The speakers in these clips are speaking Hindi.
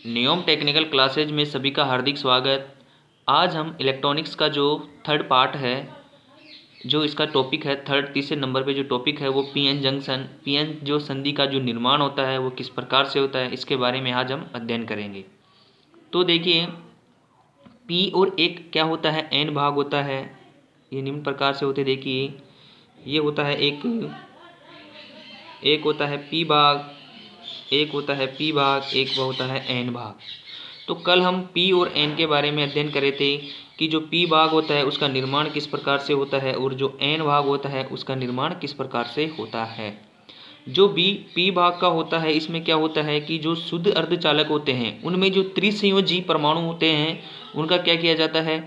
नियम टेक्निकल क्लासेज में सभी का हार्दिक स्वागत। आज हम इलेक्ट्रॉनिक्स का जो थर्ड पार्ट है, जो इसका टॉपिक है थर्ड तीसरे नंबर पे जो टॉपिक है वो पीएन जंक्शन, पीएन जो संधि का जो निर्माण होता है वो किस प्रकार से होता है, इसके बारे में आज हम अध्ययन करेंगे। तो देखिए, पी और एक क्या होता है, एन भाग होता है। ये निम्न प्रकार से होते, देखिए ये होता है एक होता है पी भाग, एक होता है पी भाग, एक होता है एन भाग। तो कल हम पी और एन के बारे में अध्ययन करे थे कि जो पी भाग होता है उसका निर्माण किस प्रकार से होता है और जो एन भाग होता है उसका निर्माण किस प्रकार से होता है। जो पी भाग का होता है, इसमें क्या होता है कि जो शुद्ध अर्धचालक होते हैं उनमें जो त्रिसंयोजी परमाणु होते हैं उनका क्या किया जाता है,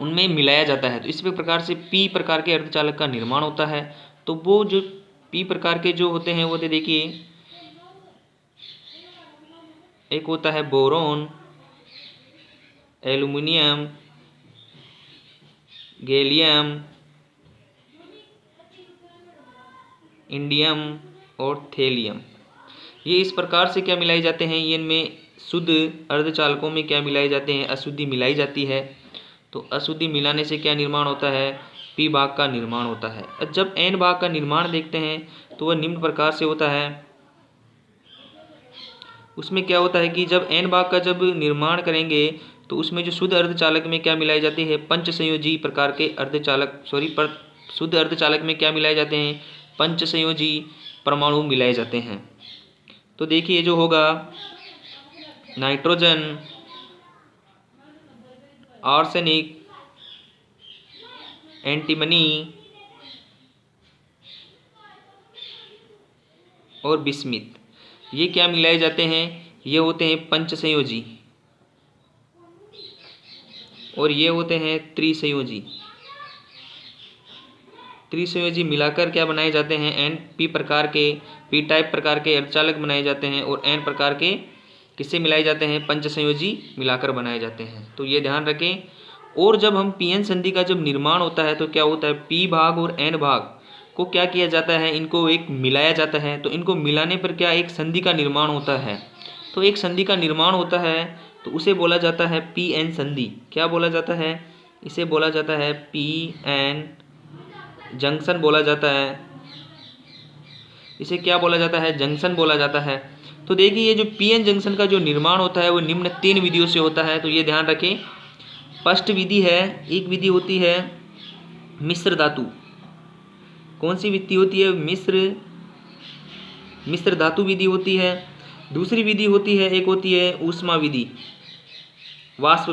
उनमें मिलाया जाता है। तो इस प्रकार से पी प्रकार के अर्धचालक का निर्माण होता है। तो वो जो पी प्रकार के जो होते हैं वो देखिए, एक होता है बोरोन, एल्युमिनियम, गैलियम, इंडियम और थेलियम। ये इस प्रकार से क्या मिलाए जाते हैं, ये इनमें शुद्ध अर्धचालकों में क्या मिलाए जाते हैं, अशुद्धि मिलाई जाती है। तो अशुद्धि मिलाने से क्या निर्माण होता है, पी भाग का निर्माण होता है। जब एन भाग का निर्माण देखते हैं तो वह निम्न प्रकार से होता है। उसमें क्या होता है कि जब एन भाग का जब निर्माण करेंगे तो उसमें जो शुद्ध अर्धचालक में क्या मिलाई जाती है, पंच संयोजी प्रकार के अर्धचालक शुद्ध अर्धचालक में क्या मिलाए जाते हैं, पंच संयोजी परमाणु मिलाए जाते हैं। तो देखिए जो होगा नाइट्रोजन, आर्सेनिक, एंटीमनी और बिस्मिथ, ये क्या मिलाए जाते हैं, ये होते हैं पंच संयोजी और ये होते हैं त्रिसंयोजी। त्रिसंयोजी मिलाकर क्या बनाए जाते हैं, एन पी टाइप प्रकार के अर्धचालक बनाए जाते हैं और एन प्रकार के किससे मिलाए जाते हैं, पंच संयोजी मिलाकर बनाए जाते हैं। तो ये ध्यान रखें। और जब हम पीएन संधि का जब निर्माण होता है तो क्या होता है, पी भाग और एन भाग को क्या किया जाता है, इनको एक मिलाया जाता है। तो इनको मिलाने पर क्या एक संधि का निर्माण होता है। तो एक संधि का निर्माण होता है तो उसे बोला जाता है पी एन संधि। क्या बोला जाता है, इसे बोला जाता है पी एन जंक्शन बोला जाता है। इसे क्या बोला जाता है, जंक्शन बोला जाता है। तो देखिए ये जो पीएन जंक्शन का जो निर्माण होता है वो निम्न 3 विधियों से होता है। तो ये ध्यान रखें। फर्स्ट विधि है, एक विधि होती है मिश्र धातु। कौन सी विधि होती है, मिश्र धातु विधि होती है। दूसरी विधि होती है, एक होती है ऊष्मा विधि, वाष्प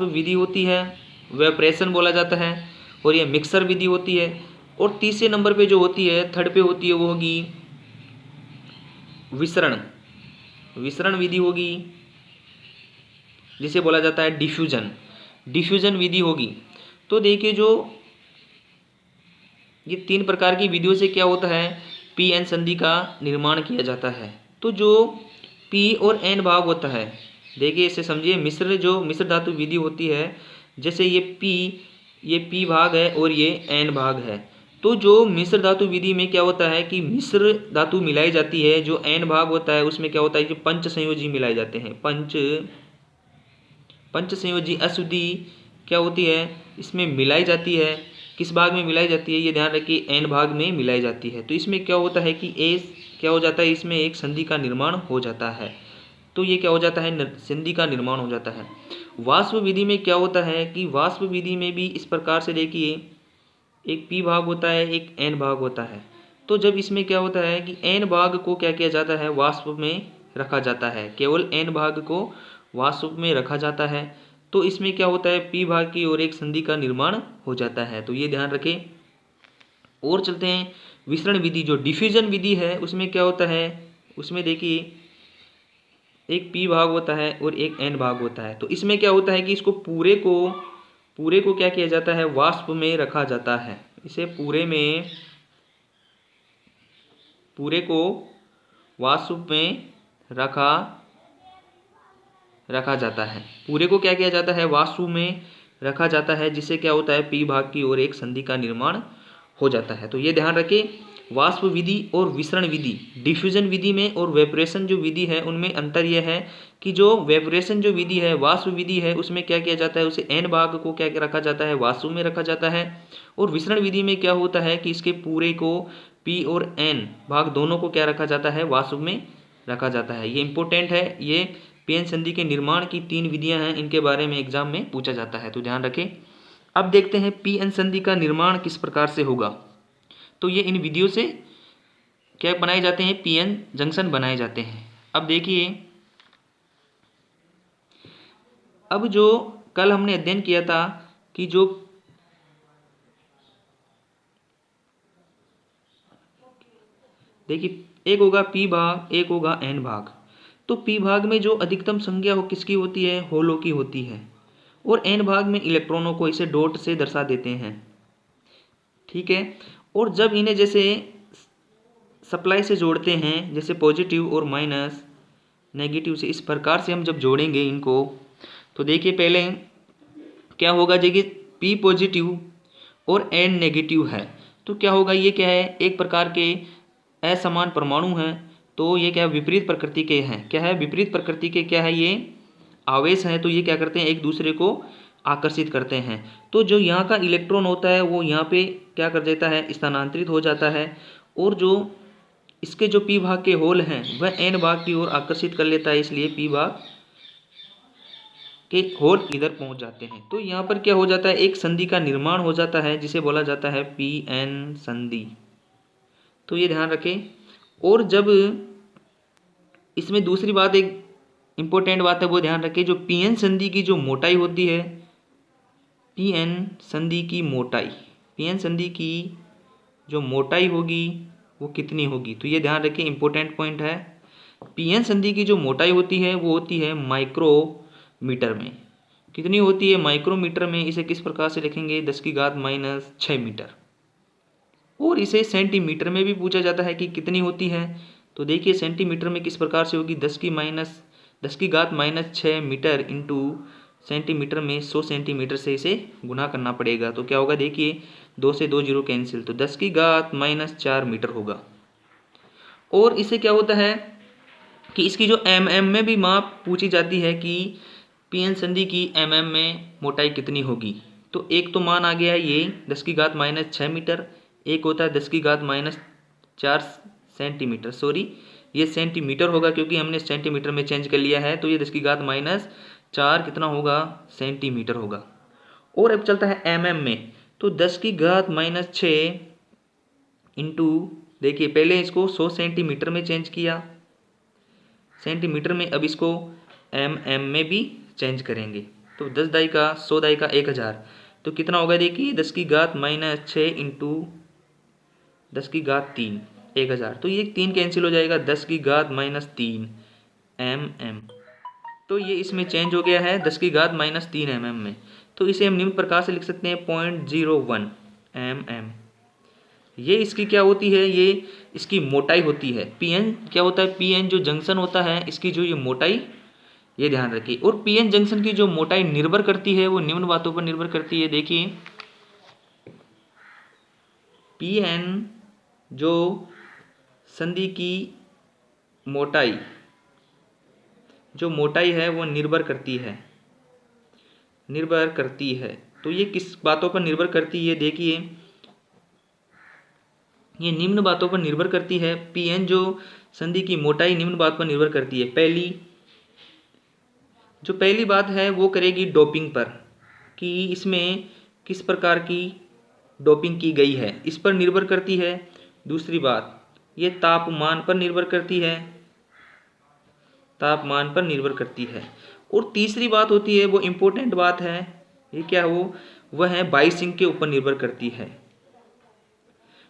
विधि होती है, वेपरेशन बोला जाता है। और ये मिक्सर विधि होती है। और तीसरे नंबर पे जो होती है, थर्ड पे होती है, वो होगी विसरण विधि होगी, जिसे बोला जाता है डिफ्यूजन विधि होगी। तो देखिए जो ये 3 प्रकार की विधियों से क्या होता है, पी एन संधि का निर्माण किया जाता है। तो जो पी और एन भाग होता है, देखिए इसे समझिए, मिश्र धातु विधि होती है। जैसे ये पी भाग है और ये एन भाग है। तो जो मिश्र धातु विधि में क्या होता है कि मिश्र धातु मिलाई जाती है। जो एन भाग होता है उसमें क्या होता है कि पंच संयोजी मिलाए जाते हैं। पंच संयोजी अशुद्धि क्या होती है, इसमें मिलाई जाती है। किस भाग में मिलाई जाती है, ये ध्यान रखिए, एन भाग में मिलाई जाती है। तो इसमें क्या होता है कि क्या हो जाता है, इसमें एक संधि का निर्माण हो जाता है। तो ये क्या हो जाता है, संधि का निर्माण हो जाता है। वाष्प विधि में क्या होता है कि वाष्प विधि में भी इस प्रकार से देखिए, एक पी भाग होता है, एक एन भाग होता है। तो जब इसमें क्या होता है कि एन भाग को क्या किया जाता है, वाष्प में रखा जाता है, केवल एन भाग को वाष्प में रखा जाता है। तो इसमें क्या होता है, पी भाग की ओर एक संधि का निर्माण हो जाता है। तो ये ध्यान रखें। और चलते हैं विसरण विधि, जो डिफ्यूजन विधि है, उसमें क्या होता है, उसमें देखिए एक पी भाग होता है और एक एन भाग होता है। तो इसमें क्या होता है कि इसको पूरे को क्या किया जाता है, वाष्प में रखा जाता है। इसे पूरे को वाष्प में रखा जाता है। पूरे को क्या किया जाता है, वाष्प में रखा जाता है, जिससे क्या होता है, पी भाग की ओर एक संधि का निर्माण हो जाता है। तो ये ध्यान रखें। वाष्प विधि और विसरण विधि, डिफ्यूजन विधि में और वेपोरेशन जो विधि है उनमें अंतर यह है कि जो वेपोरेशन जो विधि है, वाष्प विधि है, उसमें क्या किया जाता है, उसे n भाग को क्या रखा जाता है, वाष्प में रखा जाता है। और विसरण विधि में क्या होता है कि इसके पूरे को p और n भाग दोनों को क्या रखा जाता है, वाष्प में रखा जाता है। ये इंपॉर्टेंट है, ये पीएन संधि के निर्माण की 3 विधियां हैं, इनके बारे में एग्जाम में पूछा जाता है, तो ध्यान रखें। अब देखते हैं पीएन संधि का निर्माण किस प्रकार से होगा। तो ये इन विधियों से क्या बनाए जाते हैं, पीएन जंक्शन बनाए जाते हैं। अब देखिए, अब जो कल हमने अध्ययन किया था कि जो देखिए एक होगा पी भाग, एक होगा एन भाग। तो पी भाग में जो अधिकतम संख्या हो किसकी होती है, होलों की होती है, और एन भाग में इलेक्ट्रॉनों को इसे डॉट से दर्शा देते हैं, ठीक है। और जब इन्हें जैसे सप्लाई से जोड़ते हैं, जैसे पॉजिटिव और माइनस नेगेटिव से, इस प्रकार से हम जब जोड़ेंगे इनको, तो देखिए पहले क्या होगा, देखिए पी पॉजिटिव और एन नेगेटिव है, तो क्या होगा, ये क्या है, एक प्रकार के असमान परमाणु हैं, तो ये क्या है, विपरीत प्रकृति के हैं। क्या है, विपरीत प्रकृति के क्या है, ये आवेश हैं, तो ये क्या करते हैं, एक दूसरे को आकर्षित करते हैं। तो जो यहाँ का इलेक्ट्रॉन होता है वो यहाँ पे क्या कर देता है, स्थानांतरित हो जाता है, और जो इसके जो पी भाग के होल हैं वह एन भाग की ओर आकर्षित कर लेता है, इसलिए पी भाग के होल इधर पहुंच जाते हैं। तो यहाँ पर क्या हो जाता है, एक संधि का निर्माण हो जाता है जिसे बोला जाता है पी एन संधि। तो ये ध्यान रखें। और जब इसमें दूसरी बात, एक इंपॉर्टेंट बात है, वो ध्यान रखें, जो पीएन संधि की जो मोटाई होती है, पीएन संधि की मोटाई, पीएन संधि की जो मोटाई होगी वो कितनी होगी, तो ये ध्यान रखें, इंपॉर्टेंट पॉइंट है। पीएन संधि की जो मोटाई होती है वो होती है माइक्रोमीटर में। कितनी होती है, माइक्रोमीटर में। इसे किस प्रकार से लिखेंगे, 10⁻⁶ मीटर। और इसे सेंटीमीटर में भी पूछा जाता है कि कितनी होती है, तो देखिए सेंटीमीटर में किस प्रकार से होगी, 10⁻⁶ मीटर इंटू सेंटीमीटर में 100 सेंटीमीटर से इसे गुना करना पड़ेगा। तो क्या होगा, देखिए 2 से 2 जीरो कैंसिल, तो 10⁻⁴ मीटर होगा। और इसे क्या होता है कि इसकी जो mm में भी माप पूछी जाती है कि पीएन संधि की mm में मोटाई कितनी होगी। तो एक तो मान आ गया ये 10⁻⁶ मीटर, एक होता है 10⁻⁴ सेंटीमीटर, सॉरी ये सेंटीमीटर होगा क्योंकि हमने सेंटीमीटर में चेंज कर लिया है, तो ये 10⁻⁴ कितना होगा, सेंटीमीटर होगा। और अब चलता है mm में, तो 10⁻⁶ इंटू, देखिए पहले इसको 100 सेंटीमीटर में चेंज किया सेंटीमीटर में, अब इसको mm में भी चेंज करेंगे, तो 10 दाई का 100 दाई का 1000, तो कितना होगा, देखिए 10⁻⁻⁶ इंटू 10⁻³ 1000, तो ये 3 कैंसिल हो जाएगा, 10⁻³ mm। तो ये इसमें चेंज हो गया है 10⁻³ mm में। तो इसे हम निम्न प्रकार से लिख सकते हैं 0.01 mm। ये इसकी क्या होती है, ये इसकी मोटाई होती है। पीएन क्या होता है, पीएन जो जंक्शन होता है इसकी जो ये मोटाई, ये ध्यान रखिए। और पीएन जंक्शन की जो मोटाई निर्भर करती है वो निम्न बातों पर निर्भर करती है। देखिए पीएन जो संधि की मोटाई, जो मोटाई है वो निर्भर करती है। तो ये किस बातों पर निर्भर करती है, देखिए ये निम्न बातों पर निर्भर करती है। पीएन जो संधि की मोटाई निम्न बात पर निर्भर करती है। पहली बात है वो करेगी डोपिंग पर, कि इसमें किस प्रकार की डोपिंग की गई है, इस पर निर्भर करती है। दूसरी बात, ये तापमान पर निर्भर करती है। और तीसरी बात होती है, वो इम्पोर्टेंट बात है, ये क्या हो, वह है बाइसिंग के ऊपर निर्भर करती है।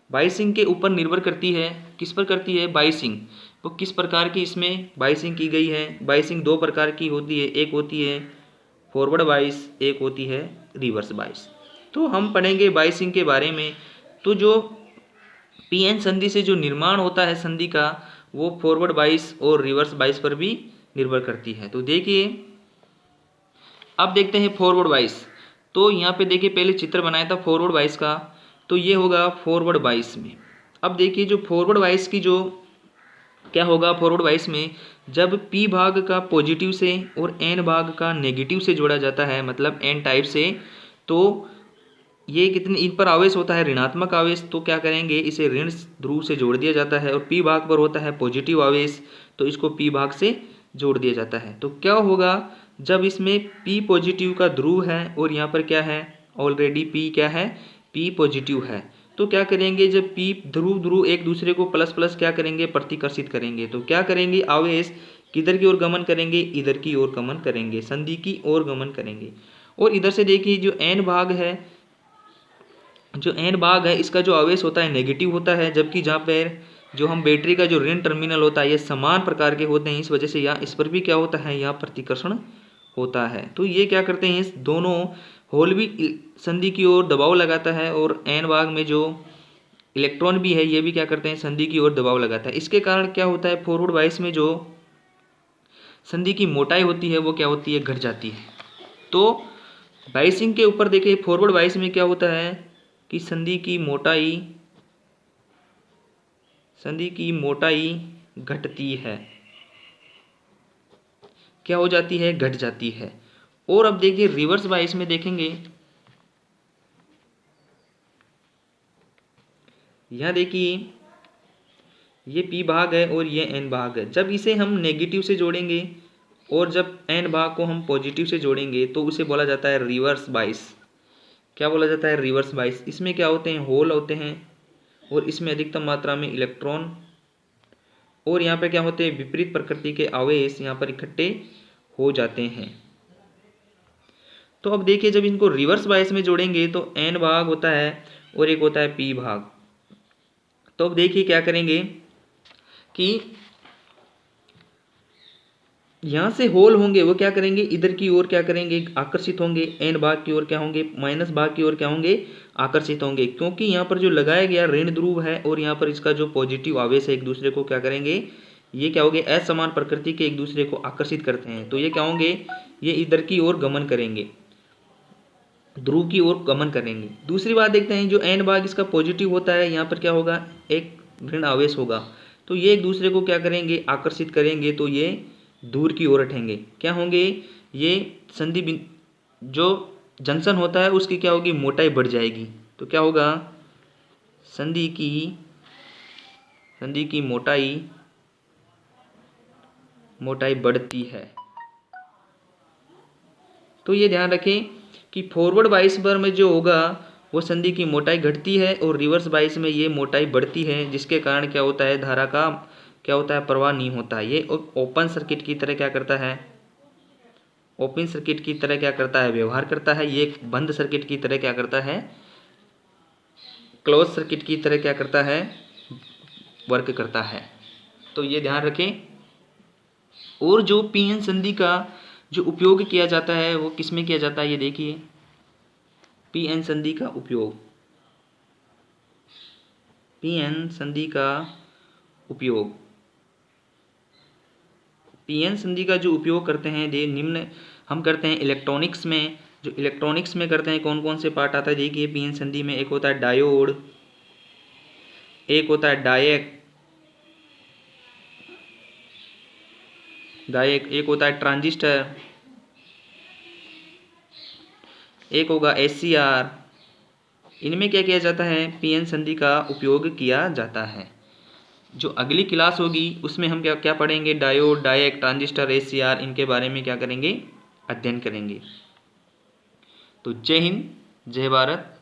बाइसिंग के ऊपर निर्भर करती है, किस पर करती है, बाइसिंग, वो किस प्रकार की इसमें बाइसिंग की गई है। बाइसिंग 2 प्रकार की होती है, एक होती है फॉरवर्ड बाइस, एक होती है रिवर्स बाइस। तो हम पढ़ेंगे बाइसिंग के बारे में। तो जो पीएन संधि से जो निर्माण होता है संधि का, वो फॉरवर्ड बाइस और रिवर्स बाइस पर भी निर्भर करती है। तो देखिए अब देखते हैं फॉरवर्ड बाइस। तो यहाँ पे देखिए पहले चित्र बनाया था फॉरवर्ड बाइस का, तो ये होगा फॉरवर्ड बाइस में। अब देखिए जो फॉरवर्ड वाइस की जो क्या होगा, फॉरवर्ड वाइस में जब पी भाग का पॉजिटिव से और एन भाग का नेगेटिव से जोड़ा जाता है, मतलब एन टाइप से, तो ये कितने इन पर आवेश होता है ऋणात्मक आवेश, तो क्या करेंगे इसे ऋण ध्रुव से जोड़ दिया जाता है। और पी भाग पर होता है पॉजिटिव आवेश, तो इसको पी भाग से जोड़ दिया जाता है। तो क्या होगा, जब इसमें पी पॉजिटिव का ध्रुव है और यहाँ पर क्या है, ऑलरेडी पी क्या है, पी पॉजिटिव है, तो क्या करेंगे जब पी ध्रुव ध्रुव एक दूसरे को प्लस प्लस क्या करेंगे, प्रतिकर्षित करेंगे, तो क्या करेंगे आवेश किधर की ओर गमन करेंगे, इधर की ओर गमन करेंगे, संधि की ओर गमन करेंगे। और इधर से देखिए जो एन भाग है, जो एन भाग है इसका जो आवेश होता है नेगेटिव होता है, जबकि जहाँ पर जो हम बैटरी का जो ऋण टर्मिनल होता है ये समान प्रकार के होते हैं, इस वजह से यहाँ इस पर भी क्या होता है, यहाँ प्रतिकर्षण होता है। तो ये क्या करते हैं, इस दोनों होल भी संधि की ओर दबाव लगाता है और एन भाग में जो इलेक्ट्रॉन भी है ये भी क्या करते हैं, संधि की ओर दबाव लगाता है। इसके कारण क्या होता है, फॉरवर्ड वाइस में जो संधि की मोटाई होती है वो क्या होती है, घट जाती है। तो वाइसिंग के ऊपर देखिए फॉरवर्ड वाइस में क्या होता है कि संधि की मोटाई घटती है, क्या हो जाती है, घट जाती है। और अब देखिए रिवर्स वाइस में देखेंगे, यहां देखिए ये पी भाग है और ये एन भाग है। जब इसे हम नेगेटिव से जोड़ेंगे और जब एन भाग को हम पॉजिटिव से जोड़ेंगे तो उसे बोला जाता है रिवर्स बाइस। क्या बोला जाता है, रिवर्स बाइस। इसमें क्या होते हैं, होल होते हैं और इसमें अधिकतम मात्रा में इलेक्ट्रॉन, और यहाँ पे क्या होते हैं, विपरीत प्रकृति के आवेश यहाँ पर इकट्ठे हो जाते हैं। तो अब देखिए जब इनको रिवर्स बाइस में जोड़ेंगे तो एन भाग होता है और एक होता है पी भाग। तो अब देखिए क्या करेंगे कि यहाँ से होल होंगे वो क्या करेंगे, इधर की ओर क्या करेंगे, आकर्षित होंगे, एन भाग की ओर क्या होंगे, माइनस भाग की ओर क्या होंगे, आकर्षित होंगे, क्योंकि यहाँ पर जो लगाया गया ऋण ध्रुव है और यहाँ पर इसका जो पॉजिटिव आवेश है एक दूसरे को क्या करेंगे, ये क्या होंगे, असमान प्रकृति के एक दूसरे को आकर्षित करते हैं। तो ये क्या होंगे, ये इधर की ओर गमन करेंगे, ध्रुव की ओर गमन करेंगे। दूसरी बात देखते हैं, जो एन भाग इसका पॉजिटिव होता है यहाँ पर क्या होगा, एक ऋण आवेश होगा, तो ये एक दूसरे को क्या करेंगे, आकर्षित करेंगे, तो ये दूर की ओर हटेंगे, क्या होंगे, ये संधि जो जंक्शन होता है उसकी क्या होगी, मोटाई बढ़ जाएगी। तो क्या होगा, संधि की मोटाई बढ़ती है। तो ये ध्यान रखें कि फॉरवर्ड बाइस पर में जो होगा वो संधि की मोटाई घटती है और रिवर्स बाइस में ये मोटाई बढ़ती है, जिसके कारण क्या होता है, धारा का क्या होता है, प्रवाह नहीं होता है। ये ओपन सर्किट की तरह क्या करता है, ओपन सर्किट की तरह क्या करता है, व्यवहार करता है। ये एक बंद सर्किट की तरह क्या करता है, क्लोज सर्किट की तरह क्या करता है, वर्क करता है। तो ये ध्यान रखें। और जो पीएन संधि का जो उपयोग किया जाता है वो किस में किया जाता है, ये देखिए पीएन संधि का उपयोग, पीएन संधि का उपयोग, पीएन संधि का जो उपयोग करते हैं ये निम्न हम करते हैं इलेक्ट्रॉनिक्स में। जो इलेक्ट्रॉनिक्स में करते हैं कौन कौन से पार्ट आता है, देखिए पीएन संधि में एक होता है डायोड, एक होता है डायक, एक होता है ट्रांजिस्टर, एक होगा एससीआर। इनमें क्या किया जाता है, पीएन संधि का उपयोग किया जाता है। जो अगली क्लास होगी उसमें हम क्या क्या पढ़ेंगे, डायोड, डायक, ट्रांजिस्टर, एससीआर, इनके बारे में क्या करेंगे, अध्ययन करेंगे। तो जय हिंद, जय भारत।